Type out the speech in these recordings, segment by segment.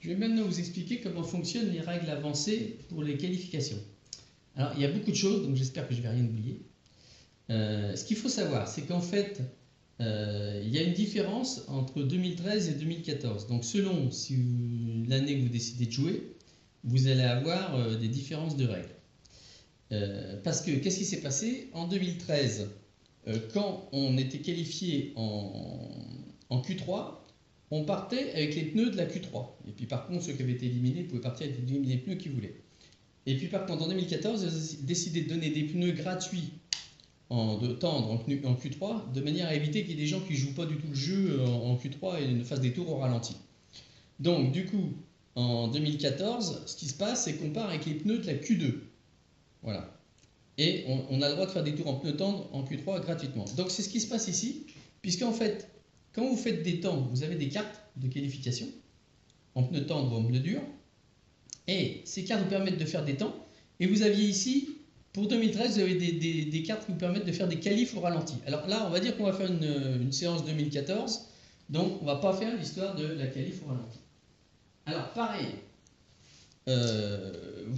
Je vais maintenant vous expliquer comment fonctionnent les règles avancées pour les qualifications. Alors, il y a beaucoup de choses, donc j'espère que je ne vais rien oublier. Ce qu'il faut savoir, c'est qu'en fait, il y a une différence entre 2013 et 2014. Donc, selon l'année que vous décidez de jouer, vous allez avoir des différences de règles. Parce que, qu'est-ce qui s'est passé? En 2013, quand on était qualifié en Q3, on partait avec les pneus de la Q3. Et puis par contre, ceux qui avaient été éliminés pouvaient partir avec les pneus qu'ils voulaient. Et puis par contre, en 2014, ils ont décidé de donner des pneus gratuits de tendre en Q3, de manière à éviter qu'il y ait des gens qui ne jouent pas du tout le jeu en Q3 et ne fassent des tours au ralenti. Donc du coup, en 2014, ce qui se passe, c'est qu'on part avec les pneus de la Q2. Voilà. Et on a le droit de faire des tours en pneus tendres en Q3 gratuitement. Donc c'est ce qui se passe ici, puisqu'en fait, quand vous faites des temps, vous avez des cartes de qualification en pneus tendres ou en pneus durs. Et ces cartes vous permettent de faire des temps. Et vous aviez ici, pour 2013, vous avez des cartes qui vous permettent de faire des qualifs au ralenti. Alors là, on va dire qu'on va faire une séance 2014. Donc, on ne va pas faire l'histoire de la qualif au ralenti. Alors, pareil.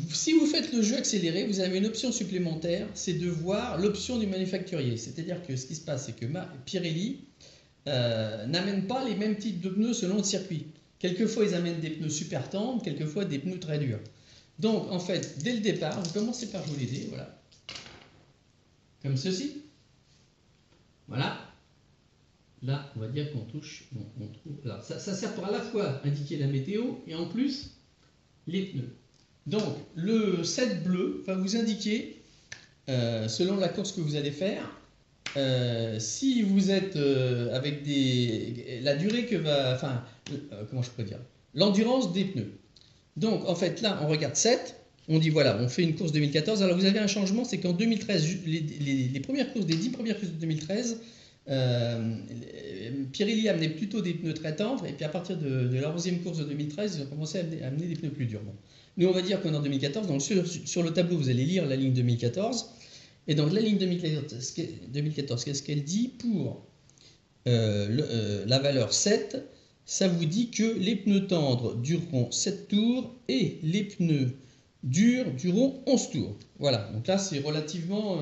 Si vous faites le jeu accéléré, vous avez une option supplémentaire, c'est de voir l'option du manufacturier. C'est-à-dire que ce qui se passe, c'est que Pirelli n'amène pas les mêmes types de pneus selon le circuit. Quelquefois, ils amènent des pneus super tendres, quelquefois des pneus très durs. Donc, en fait, dès le départ, vous commencez par jouer les dés, voilà. Comme ceci. Voilà. Là, on va dire qu'on touche, on trouve. Alors, ça sert pour à la fois indiquer la météo et en plus les pneus. Donc, le set bleu va vous indiquer, selon la course que vous allez faire, si vous êtes avec la durée que va, enfin, comment je pourrais dire, l'endurance des pneus. Donc en fait là on regarde 7, on dit voilà, on fait une course 2014. Alors vous avez un changement, c'est qu'en 2013, les premières courses, des 10 premières courses de 2013, Pirelli amenait plutôt des pneus très tendres, et puis à partir de la 11e course de 2013, ils ont commencé à amener des pneus plus durs. Bon. Nous on va dire qu'on est en 2014, donc sur le tableau vous allez lire la ligne 2014. Et donc la ligne 2014, qu'est-ce qu'elle dit? Pour la valeur 7, ça vous dit que les pneus tendres dureront 7 tours et les pneus durs dureront 11 tours. Voilà, donc là c'est relativement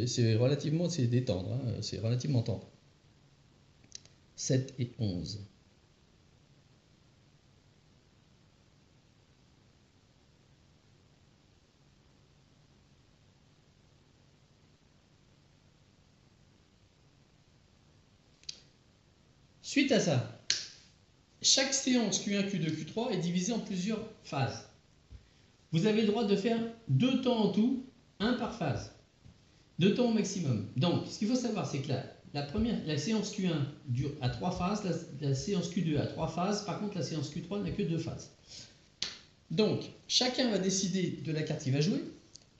c'est des tendres, hein, c'est relativement tendre. 7 et 11. Suite à ça, chaque séance Q1, Q2, Q3 est divisée en plusieurs phases. Vous avez le droit de faire 2 temps en tout, 1 par phase. 2 temps au maximum. Donc, ce qu'il faut savoir, c'est que la séance Q1 dure à 3 phases, la séance Q2 à 3 phases, par contre la séance Q3 n'a que 2 phases. Donc, chacun va décider de la carte qu'il va jouer.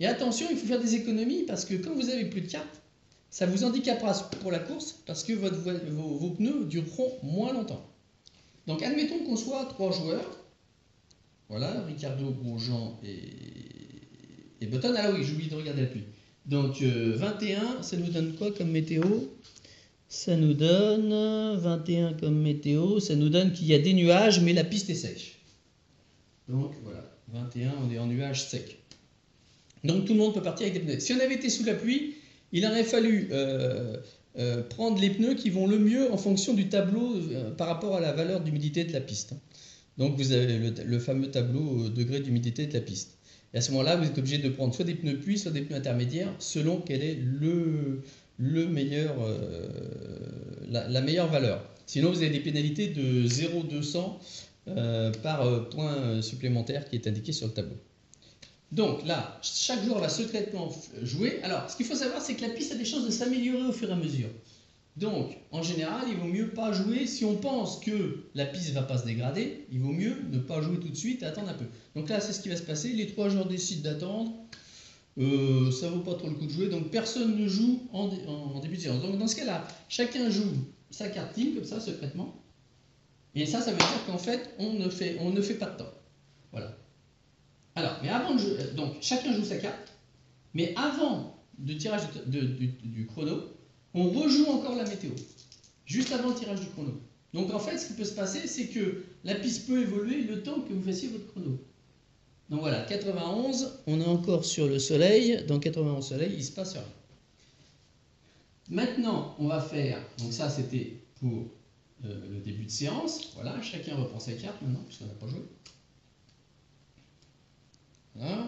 Et attention, il faut faire des économies, parce que quand vous avez plus de cartes, ça vous handicapera pour la course, parce que vos pneus dureront moins longtemps. Donc admettons qu'on soit 3 joueurs. Voilà, Ricardo, Grosjean et Button. Ah oui, j'ai oublié de regarder la pluie. Donc 21, ça nous donne quoi comme météo? Ça nous donne 21 comme météo, ça nous donne qu'il y a des nuages, mais la piste est sèche. Donc voilà, 21, on est en nuage sec. Donc tout le monde peut partir avec des pneus. Si on avait été sous la pluie, il aurait fallu prendre les pneus qui vont le mieux en fonction du tableau par rapport à la valeur d'humidité de la piste. Donc vous avez le fameux tableau degré d'humidité de la piste. Et à ce moment-là, vous êtes obligé de prendre soit des pneus pluie, soit des pneus intermédiaires, selon quel est la meilleure valeur. Sinon, vous avez des pénalités de 0,200 par point supplémentaire qui est indiqué sur le tableau. Donc là, chaque joueur va secrètement jouer. Alors, ce qu'il faut savoir, c'est que la piste a des chances de s'améliorer au fur et à mesure. Donc, en général, il vaut mieux pas jouer. Si on pense que la piste ne va pas se dégrader, il vaut mieux ne pas jouer tout de suite et attendre un peu. Donc là, c'est ce qui va se passer. Les 3 joueurs décident d'attendre. Ça ne vaut pas trop le coup de jouer. Donc, personne ne joue en début de séance. Donc, dans ce cas-là, chacun joue sa carte team, comme ça, secrètement. Et ça veut dire qu'en fait, on ne fait pas de temps. Voilà. Alors, mais avant de jouer, donc chacun joue sa carte, mais avant le tirage du chrono, on rejoue encore la météo, juste avant le tirage du chrono. Donc en fait, ce qui peut se passer, c'est que la piste peut évoluer le temps que vous fassiez votre chrono. Donc voilà, 91, on est encore sur le soleil. Dans 91 soleil, il ne se passe rien. Maintenant, on va faire, donc ça c'était pour le début de séance. Voilà, chacun reprend sa carte maintenant, puisqu'on n'a pas joué. Voilà.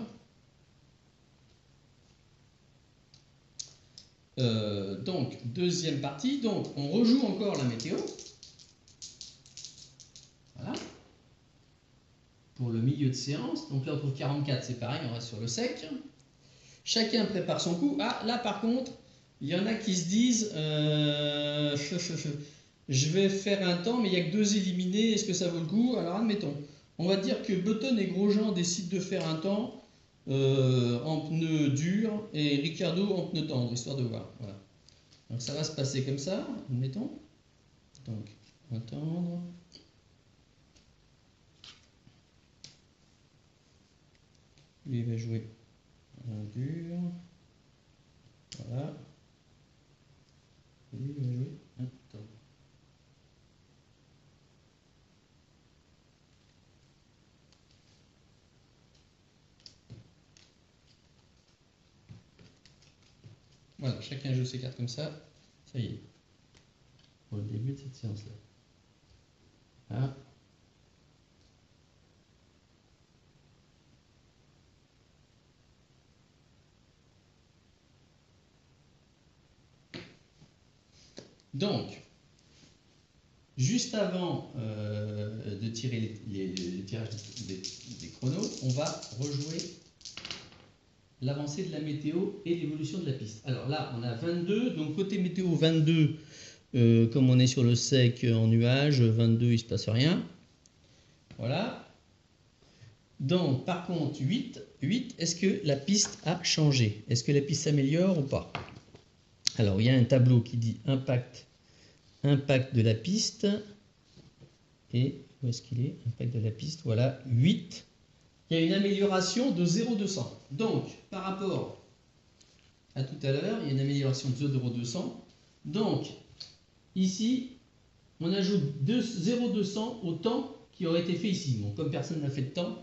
Donc, deuxième partie, donc on rejoue encore la météo. Voilà. Pour le milieu de séance. Donc là, on trouve 44, c'est pareil, on reste sur le sec. Chacun prépare son coup. Ah, là par contre, il y en a qui se disent je vais faire un temps, mais il n'y a que 2 éliminés, est-ce que ça vaut le coup? Alors admettons, on va dire que Button et Grosjean décident de faire un temps en pneu dur et Ricardo en pneu tendre, histoire de voir. Voilà. Donc ça va se passer comme ça, admettons. Donc, attendre. Lui, il va jouer en dur. Voilà. Lui, il va jouer un tendre. Voilà, chacun joue ses cartes comme ça. Ça y est. Pour le début de cette séance-là. Voilà. Donc, juste avant de tirer les tirages des chronos, on va rejouer l'avancée de la météo et l'évolution de la piste. Alors là, on a 22, donc côté météo 22, comme on est sur le sec en nuage, 22, il ne se passe rien. Voilà. Donc, par contre, 8, est-ce que la piste a changé? Est-ce que la piste s'améliore ou pas? Alors, il y a un tableau qui dit impact de la piste. Et où est-ce qu'il est? Impact de la piste, voilà, 8. Il y a une amélioration de 0,200. Donc, par rapport à tout à l'heure, il y a une amélioration de 0,200. Donc, ici, on ajoute 0,200 au temps qui aurait été fait ici. Bon, comme personne n'a fait de temps,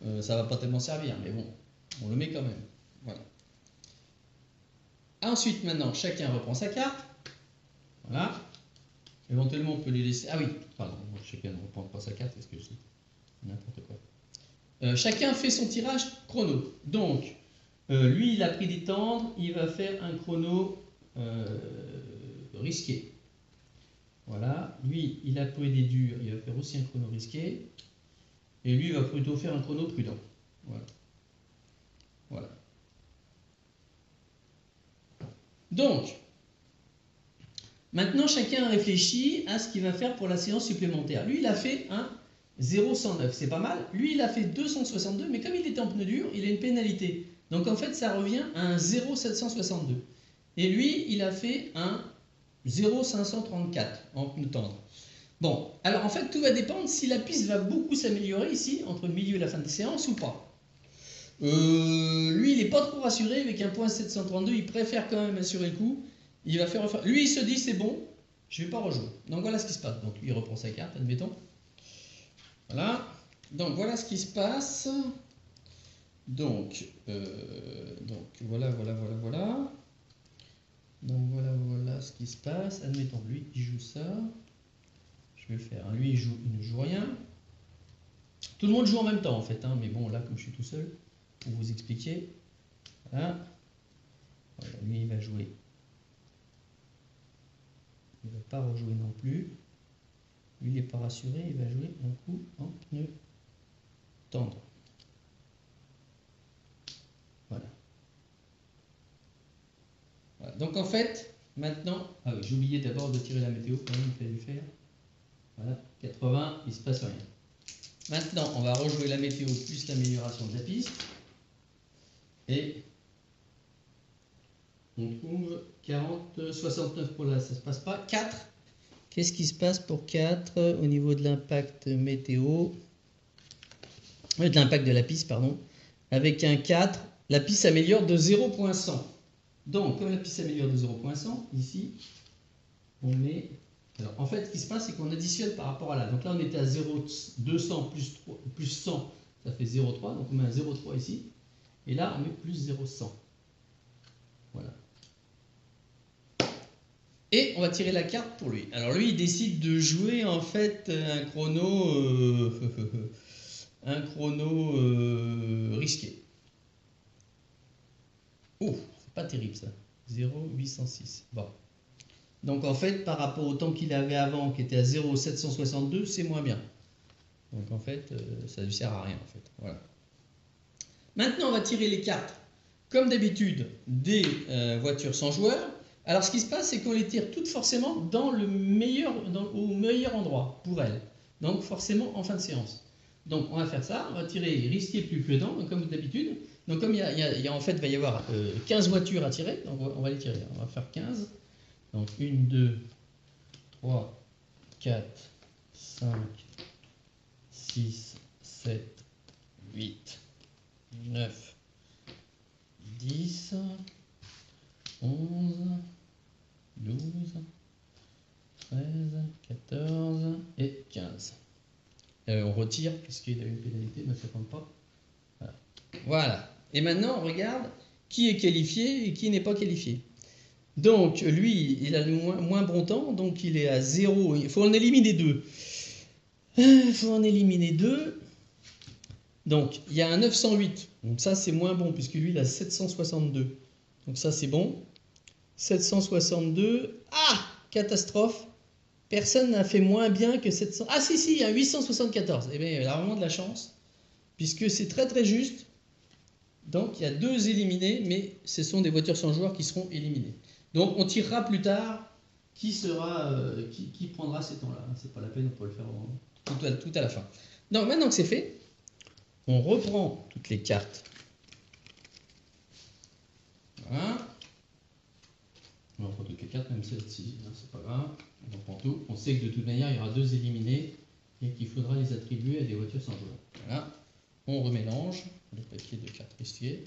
ça ne va pas tellement servir, mais bon, on le met quand même. Voilà. Ensuite, maintenant, chacun reprend sa carte. Voilà. Éventuellement, on peut les laisser... Ah oui, pardon, chacun ne reprend pas sa carte, parce que c'est n'importe quoi. Chacun fait son tirage chrono. Donc, lui, il a pris des tendres, il va faire un chrono risqué. Voilà. Lui, il a pris des durs, il va faire aussi un chrono risqué. Et lui, il va plutôt faire un chrono prudent. Voilà. Voilà. Donc, maintenant, chacun réfléchit à ce qu'il va faire pour la séance supplémentaire. Lui, il a fait un 0,109, c'est pas mal. Lui, il a fait 262, mais comme il était en pneu dur, il a une pénalité. Donc, en fait, ça revient à un 0,762. Et lui, il a fait un 0,534 en pneu tendre. Bon, alors en fait, tout va dépendre si la piste va beaucoup s'améliorer ici, entre le milieu et la fin de séance ou pas. Lui, il n'est pas trop rassuré avec un point 732, il préfère quand même assurer le coup. Il va faire... Lui, il se dit, c'est bon, je ne vais pas rejouer. Donc voilà ce qui se passe. Donc lui, il reprend sa carte, admettons. Voilà. Donc voilà ce qui se passe. Donc voilà. Donc voilà ce qui se passe. Admettons, lui, il joue ça. Je vais le faire. Lui, il ne joue rien. Tout le monde joue en même temps, en fait. Hein, mais bon, là, comme je suis tout seul, pour vous expliquer. Voilà. Voilà, lui, il va jouer. Il ne va pas rejouer non plus. Lui, il n'est pas rassuré. Il va jouer un coup en pneu tendre. Voilà. Voilà. Donc, en fait, maintenant... Ah oui, j'ai oublié d'abord de tirer la météo. Quand même, il fallait le faire. Voilà. 80, il ne se passe rien. Maintenant, on va rejouer la météo plus l'amélioration de la piste. Et on trouve 40, 69 pour là, ça ne se passe pas. 4. Qu'est-ce qui se passe pour 4 au niveau de l'impact météo? De l'impact de la piste, pardon. Avec un 4, la piste s'améliore de 0,100. Donc, comme la piste s'améliore de 0,100, ici, on met Alors, en fait, ce qui se passe, c'est qu'on additionne par rapport à là. Donc là, on était à 0,200 plus 100, ça fait 0,3. Donc on met un 0,3 ici. Et là, on met plus 0,100. Voilà. Et on va tirer la carte pour lui. Alors lui, il décide de jouer en fait un chrono, risqué. Oh, c'est pas terrible ça. 0,806. Bon. Donc en fait, par rapport au temps qu'il avait avant, qui était à 0,762, c'est moins bien. Donc en fait, ça ne lui sert à rien en fait. Voilà. Maintenant, on va tirer les cartes, comme d'habitude, des voitures sans joueur. Alors ce qui se passe, c'est qu'on les tire toutes forcément dans le meilleur, au meilleur endroit pour elles. Donc forcément en fin de séance. Donc on va faire ça, on va tirer risqué plus prudent, donc, comme d'habitude. Donc comme en fait, il va y avoir 15 voitures à tirer, donc on va les tirer. On va faire 15. Donc 1, 2, 3, 4, 5, 6, 7, 8, 9, 10, 11, 12, 13, 14 et 15. On retire puisqu'il y a une pénalité, ne se compte pas. Voilà. Voilà. Et maintenant, on regarde qui est qualifié et qui n'est pas qualifié. Donc, lui, il a le moins bon temps, donc il est à 0. Il faut en éliminer 2. Il faut en éliminer 2. Donc, il y a un 908. Donc ça, c'est moins bon, puisque lui, il a 762. Donc ça, c'est bon. 762. Ah! Catastrophe. Personne n'a fait moins bien que 700. Ah si, il y a 874. Eh bien, il a vraiment de la chance, puisque c'est très très juste. Donc, il y a 2 éliminés, mais ce sont des voitures sans joueur qui seront éliminées. Donc, on tirera plus tard qui prendra ces temps-là. C'est pas la peine, on peut le faire tout à la fin. Donc, maintenant que c'est fait, on reprend toutes les cartes. Voilà. On reprend toutes les cartes, même celle-ci, c'est pas grave. On reprend tout. On sait que de toute manière, il y aura 2 éliminés et qu'il faudra les attribuer à des voitures sans joueur. Voilà. On remélange le paquet de cartes risquées.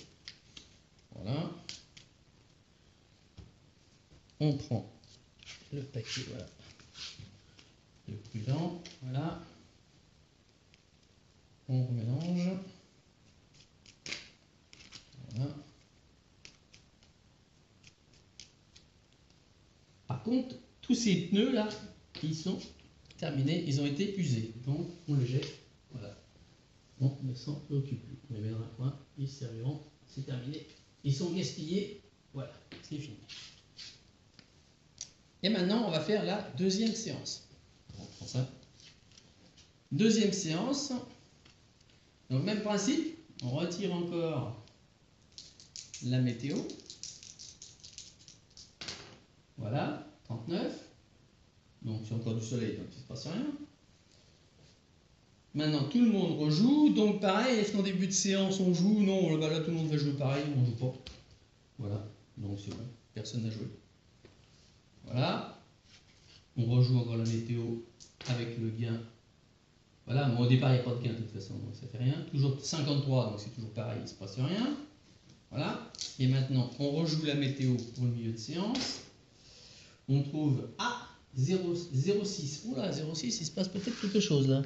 Voilà. On prend le paquet, voilà, le prudent, voilà. On remélange. Voilà. Par contre, tous ces pneus là, ils sont terminés, ils ont été usés. Donc on les jette, voilà. On ne s'en préoccupe plus. On les met dans un coin, ils serviront, c'est terminé. Ils sont gaspillés, voilà, c'est fini. Et maintenant, on va faire la deuxième séance. On prend ça. Deuxième séance. Donc même principe, on retire encore la météo. Voilà, 39. Donc c'est encore du soleil, donc il ne se passe rien. Maintenant tout le monde rejoue, donc pareil, est-ce qu'en début de séance on joue? Non, là tout le monde va jouer pareil, on ne joue pas. Voilà, donc c'est bon, personne n'a joué. Voilà, on rejoue encore la météo avec le gain. Voilà, mais au départ il n'y a pas de gain de toute façon, donc ça fait rien. Toujours 53, donc c'est toujours pareil, il ne se passe rien. Voilà, et maintenant on rejoue la météo pour le milieu de séance. On trouve 0,6. Oula, 0,6, il se passe peut-être quelque chose là.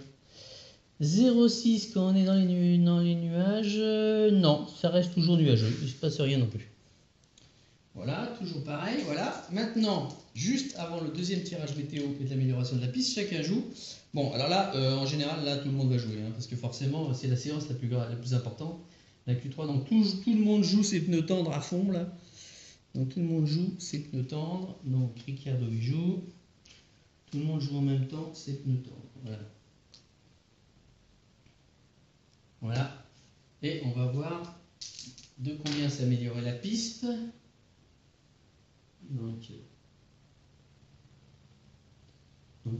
0,6 quand on est dans les nuages. Non, ça reste toujours nuageux, il ne se passe rien non plus. Voilà, toujours pareil, voilà. Maintenant, juste avant le deuxième tirage météo et de l'amélioration de la piste, chacun joue. Bon, alors là, en général, là, tout le monde va jouer, hein, parce que forcément, c'est la séance la plus importante, la Q3. Donc tout le monde joue ses pneus tendres à fond, là. Donc tout le monde joue ses pneus tendres. Donc Ricciardo y joue. Tout le monde joue en même temps ses pneus tendres. Voilà. Voilà. Et on va voir de combien s'améliorer la piste. Donc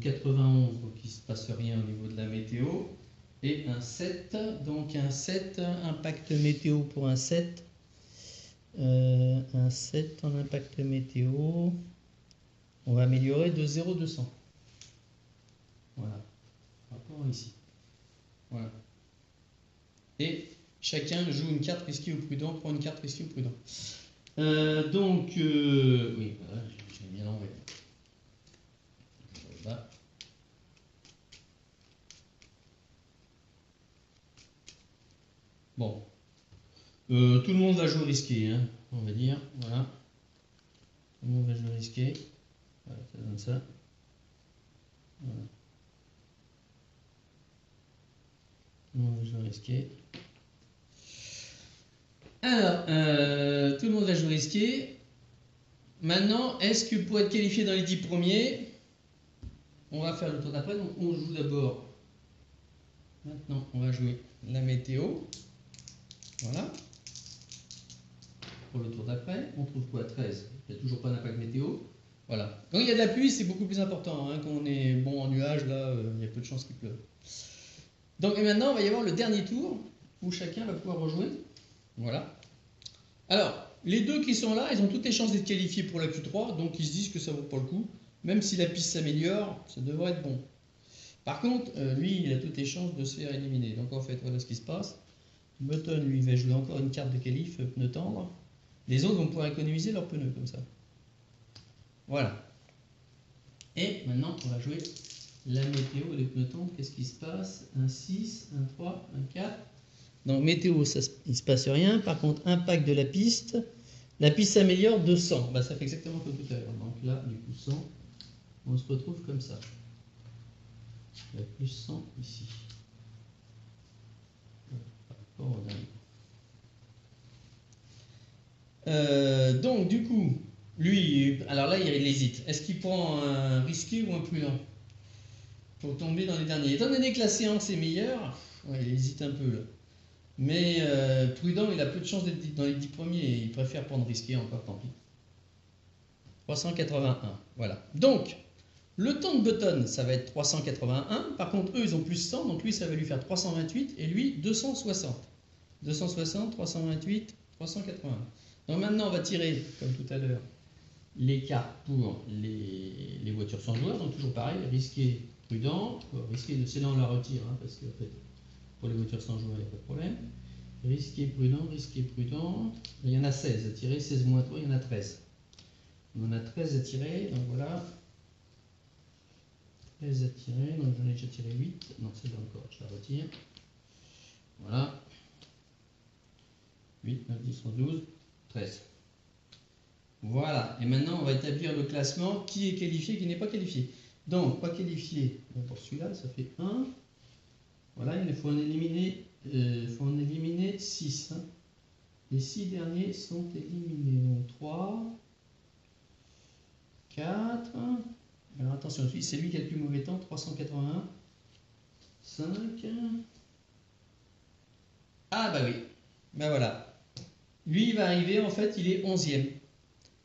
91, donc il ne se passe rien au niveau de la météo. Et un 7, donc un 7, impact météo pour un 7. Un 7 en impact météo. On va améliorer de 0,200. Voilà. Rapport ici. Voilà. Et chacun joue une carte risquée ou prudent, prend une carte risquée ou prudent. Oui, voilà, je l'ai bien enlevé. Bon. Tout le monde va jouer risqué, hein, on va dire. Voilà. Tout le monde va jouer risqué. Voilà, ça donne ça. Voilà. Tout le monde va jouer risqué. Alors, tout le monde va jouer risqué. Maintenant, est-ce que pour être qualifié dans les 10 premiers, on va faire le tour d'après. Donc, on joue d'abord. Maintenant, on va jouer la météo. Voilà. Pour le tour d'après, on trouve quoi? 13. Il n'y a toujours pas d'impact météo. Voilà. Quand il y a de la pluie, c'est beaucoup plus important. Hein. Quand on est bon en nuage, là, il y a peu de chances qu'il pleuve. Donc, et maintenant, il va y avoir le dernier tour où chacun va pouvoir rejouer. Voilà. Alors, les deux qui sont là, ils ont toutes les chances d'être qualifiés pour la Q3, donc ils se disent que ça vaut pas le coup. Même si la piste s'améliore, ça devrait être bon. Par contre, lui, il a toutes les chances de se faire éliminer. Donc en fait, voilà ce qui se passe. Button, lui, va jouer encore une carte de qualif, pneu tendre. Les autres vont pouvoir économiser leurs pneus, comme ça. Voilà. Et maintenant, on va jouer la météo des pneus tendres. Qu'est-ce qui se passe? Un 6, un 3, un 4. Donc météo, il ne se passe rien. Par contre, impact de la piste s'améliore de 100. Bah, ça fait exactement comme tout à l'heure. Donc là, du coup, 100, on se retrouve comme ça. Il y a plus 100 ici. Par rapport au donc du coup, lui, alors là, il hésite. Est-ce qu'il prend un risqué ou un prudent pour tomber dans les derniers? Étant donné que la séance est meilleure, ouais, il hésite un peu là. Mais prudent, il a peu de chance d'être dans les 10 premiers et il préfère prendre risqué, encore tant pis. 381, voilà. Donc, le temps de Button, ça va être 381. Par contre, eux, ils ont plus 100, donc lui, ça va lui faire 328 et lui, 260. 260, 328, 380. Donc maintenant, on va tirer, comme tout à l'heure, les cartes pour les voitures sans joueur. Donc toujours pareil, risqué, prudent. Risqué, celle-là, on la retire, hein, parce que en fait, pour les voitures sans joueur, il n'y a pas de problème. Risqué, prudent. Il y en a 16 à tirer, 16 moins 3, il y en a 13. On en a 13 à tirer, donc voilà. 13 à tirer, donc j'en ai déjà tiré 8. Non, celle-là encore, je la retire. Voilà. 8, 9, 10, 11, 12, 13. Voilà, et maintenant on va établir le classement, qui est qualifié, qui n'est pas qualifié. Donc, pas qualifié, pour celui-là, ça fait 1. Voilà, il faut en éliminer, 6. Hein. Les 6 derniers sont éliminés. Donc 3, 4. Alors attention, c'est lui qui a le plus mauvais temps, 381. 5. Ah bah oui, ben voilà. Lui, il va arriver, en fait, il est 11e.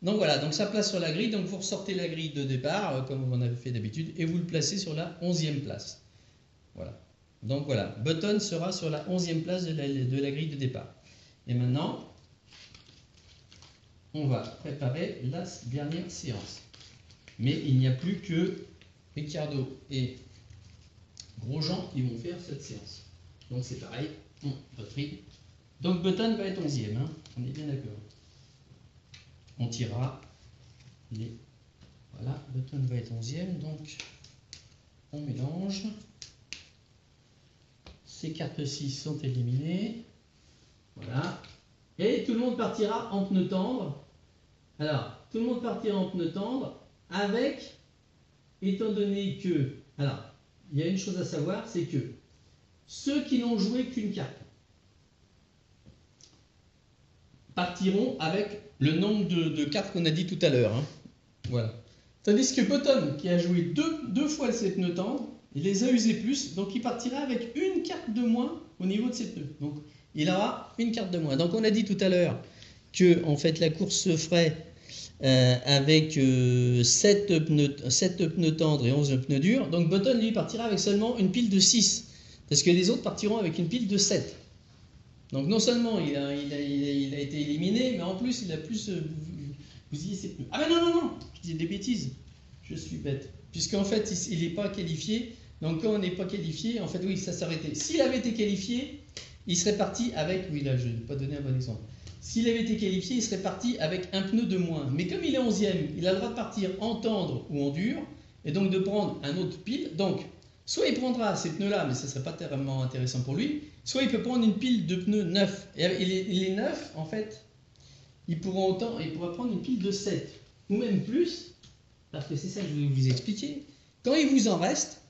Donc voilà, donc ça place sur la grille, donc vous ressortez la grille de départ, comme vous en avez fait d'habitude, et vous le placez sur la 11e place. Voilà. Donc voilà, Button sera sur la 11e place de la grille de départ. Et maintenant, on va préparer la dernière séance. Mais il n'y a plus que Ricardo et Grosjean qui vont faire cette séance. Donc c'est pareil, on retrie. Donc Button va être 11e, hein, on est bien d'accord. On tirera les... Voilà, Button va être 11e, donc on mélange. Ces cartes 6 sont éliminées. Voilà. Et tout le monde partira en pneu tendre. Alors, tout le monde partira en pneu tendre avec, étant donné que... Alors, il y a une chose à savoir, c'est que ceux qui n'ont joué qu'une carte partiront avec le nombre de cartes qu'on a dit tout à l'heure. Hein. Voilà. Tandis que Button, qui a joué deux fois ses pneus tendres, il les a usés plus, donc il partira avec une carte de moins au niveau de ses pneus. Donc il aura une carte de moins. Donc on a dit tout à l'heure que en fait la course se ferait avec 7 pneus tendres et 11 pneus durs. Donc Button lui partira avec seulement une pile de 6, parce que les autres partiront avec une pile de 7. Donc non seulement il a été éliminé, mais en plus il a plus bousillé ses pneus. Ah ben non, je dis des bêtises, je suis bête. Puisqu'en fait il n'est pas qualifié, donc quand on n'est pas qualifié, en fait oui, ça s'arrêtait. S'il avait été qualifié, il serait parti avec, oui là je n'ai pas donné un bon exemple. S'il avait été qualifié, il serait parti avec un pneu de moins. Mais comme il est 11e, il a le droit de partir en tendre ou en dur, et donc de prendre un autre pile. Donc Soit il prendra ces pneus-là, mais ce ne serait pas tellement intéressant pour lui, soit il peut prendre une pile de pneus neufs. Et les neufs, en fait, il pourra prendre une pile de 7, ou même plus, parce que c'est ça que je vais vous expliquer. Quand il vous en reste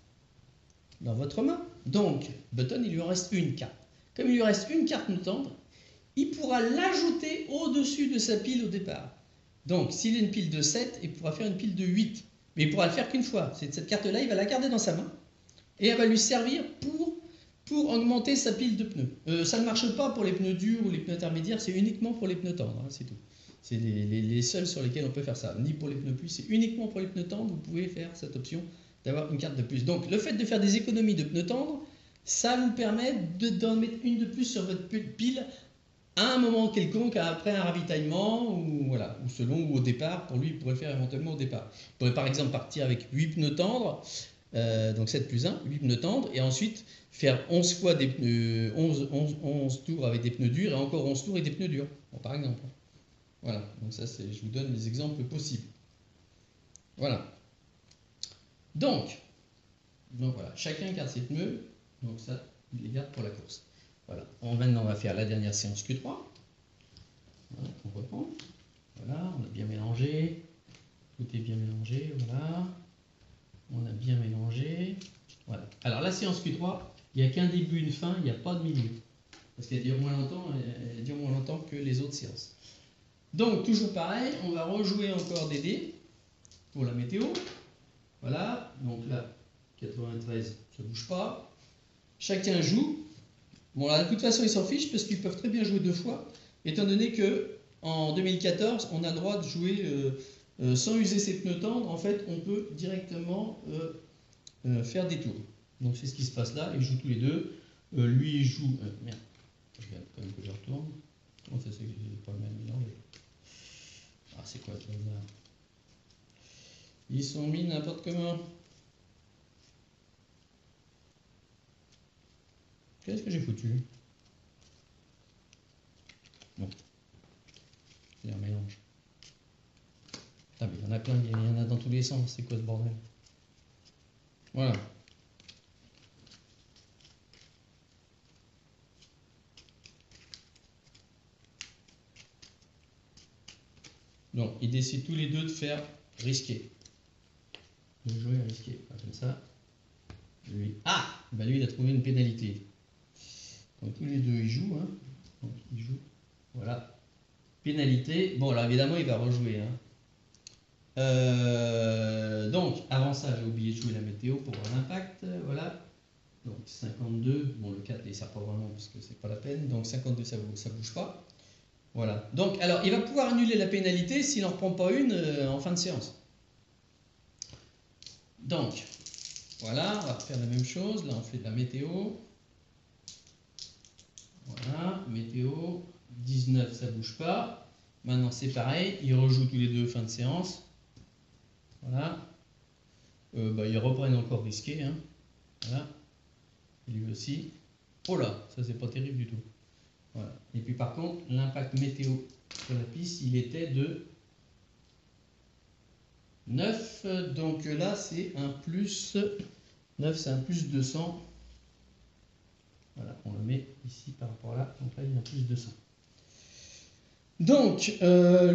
dans votre main, donc Button, il lui en reste une carte. Comme il lui reste une carte pneu tendre, il pourra l'ajouter au-dessus de sa pile au départ. Donc, s'il a une pile de 7, il pourra faire une pile de 8. Mais il pourra le faire qu'une fois. Cette carte-là, il va la garder dans sa main et elle va lui servir pour augmenter sa pile de pneus. Ça ne marche pas pour les pneus durs ou les pneus intermédiaires, c'est uniquement pour les pneus tendres, hein, c'est tout. C'est les seuls sur lesquels on peut faire ça. Ni pour les pneus plus, c'est uniquement pour les pneus tendres, vous pouvez faire cette option d'avoir une carte de plus. Donc, le fait de faire des économies de pneus tendres, ça vous permet d'en mettre une de plus sur votre pile à un moment quelconque, après un ravitaillement, ou, voilà, ou selon, ou au départ. Pour lui, il pourrait le faire éventuellement au départ. Il pourrait par exemple partir avec 8 pneus tendres, donc 7 plus 1, 8 pneus tendres, et ensuite faire 11 fois des pneus, 11 tours avec des pneus durs, et encore 11 tours avec des pneus durs, bon, par exemple. Voilà, donc ça, je vous donne les exemples possibles. Voilà. Donc voilà, chacun garde ses pneus, donc ça, il les garde pour la course. Voilà, maintenant on va faire la dernière séance Q3. Voilà, on reprend. Voilà, on a bien mélangé. Tout est bien mélangé, voilà. On a bien mélangé. Voilà. Alors la séance Q3, il n'y a qu'un début, une fin, il n'y a pas de milieu. Parce qu'elle dure moins longtemps que les autres séances. Donc toujours pareil, on va rejouer encore des dés pour la météo. Voilà, donc là, 93, ça ne bouge pas. Chacun joue. Bon, là, de toute façon, ils s'en fichent parce qu'ils peuvent très bien jouer 2 fois, étant donné qu'en 2014, on a le droit de jouer sans user ses pneus tendres. En fait, on peut directement faire des tours. Donc, c'est ce qui se passe là. Ils jouent tous les deux. Lui, il joue. Merde, je regarde quand même que je retourne. Comment ça, c'est que j'ai pas le même mélangé? Ah, c'est quoi ce bazar? Ils sont mis n'importe comment. Qu'est-ce que j'ai foutu? Bon, c'est un mélange. Putain, mais il y en a plein, il y en a dans tous les sens. C'est quoi ce bordel? Voilà. Donc, ils décident tous les deux de faire risquer. De jouer à risquer. Comme ça. Lui. Ah! Bah lui, il a trouvé une pénalité. Donc, tous les deux, ils jouent. Hein. Donc, ils jouent. Voilà. Pénalité. Bon, alors évidemment, il va rejouer. Hein. Donc, avant ça, j'ai oublié de jouer la météo pour voir l'impact. Voilà. Donc, 52. Bon, le 4, il ne sert pas vraiment parce que c'est pas la peine. Donc, 52, ça ne bouge pas. Voilà. Donc, alors, il va pouvoir annuler la pénalité s'il n'en reprend pas une en fin de séance. Donc, voilà, on va refaire la même chose. Là, on fait de la météo. Voilà, météo. 19, ça ne bouge pas. Maintenant, c'est pareil. Ils rejouent tous les deux fin de séance. Voilà. Ils reprennent encore risqué. Hein. Voilà. Et lui aussi. Oh là, ça, c'est pas terrible du tout. Voilà. Et puis, par contre, l'impact météo sur la piste, il était de 9. Donc là, c'est un plus 9, c'est un plus 200. Voilà, on le met ici par rapport à là. Donc là, il y a un plus 200. Donc,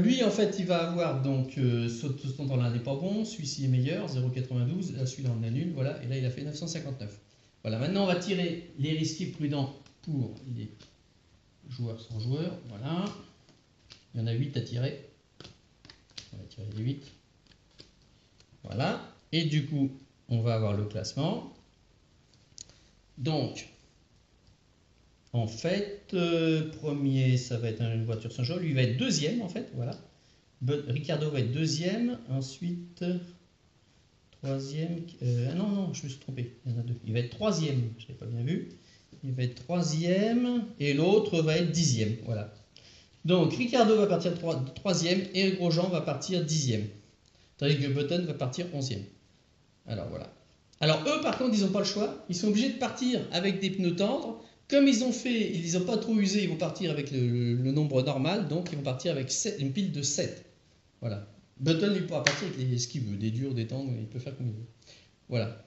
lui, en fait, il va avoir donc ce temps-là n'est pas bon, celui-ci est meilleur, 0,92. Là, celui-là, on annule, voilà, et là, il a fait 959. Voilà, maintenant, on va tirer les risqués prudents pour les joueurs sans joueurs. Voilà, il y en a 8 à tirer. On va tirer les 8. Voilà, et du coup, on va avoir le classement. Donc, en fait, premier, ça va être une voiture sans joueur. Lui, il va être deuxième, en fait. Voilà. Ricardo va être deuxième. Ensuite, troisième. Non, je me suis trompé. Il y en a 2. Il va être troisième. Je n'avais pas bien vu. Il va être troisième. Et l'autre va être dixième. Voilà. Donc, Ricardo va partir troisième. Et Grosjean va partir dixième. Tandis que Button va partir 11e. Alors, voilà. Alors, eux, par contre, ils n'ont pas le choix. Ils sont obligés de partir avec des pneus tendres. Comme ils n'ont pas trop usé, ils vont partir avec le nombre normal, donc ils vont partir avec une pile de 7. Voilà. Button, il pourra partir avec ce qu'il veut, des durs, des tendres, il peut faire comme il veut. Voilà.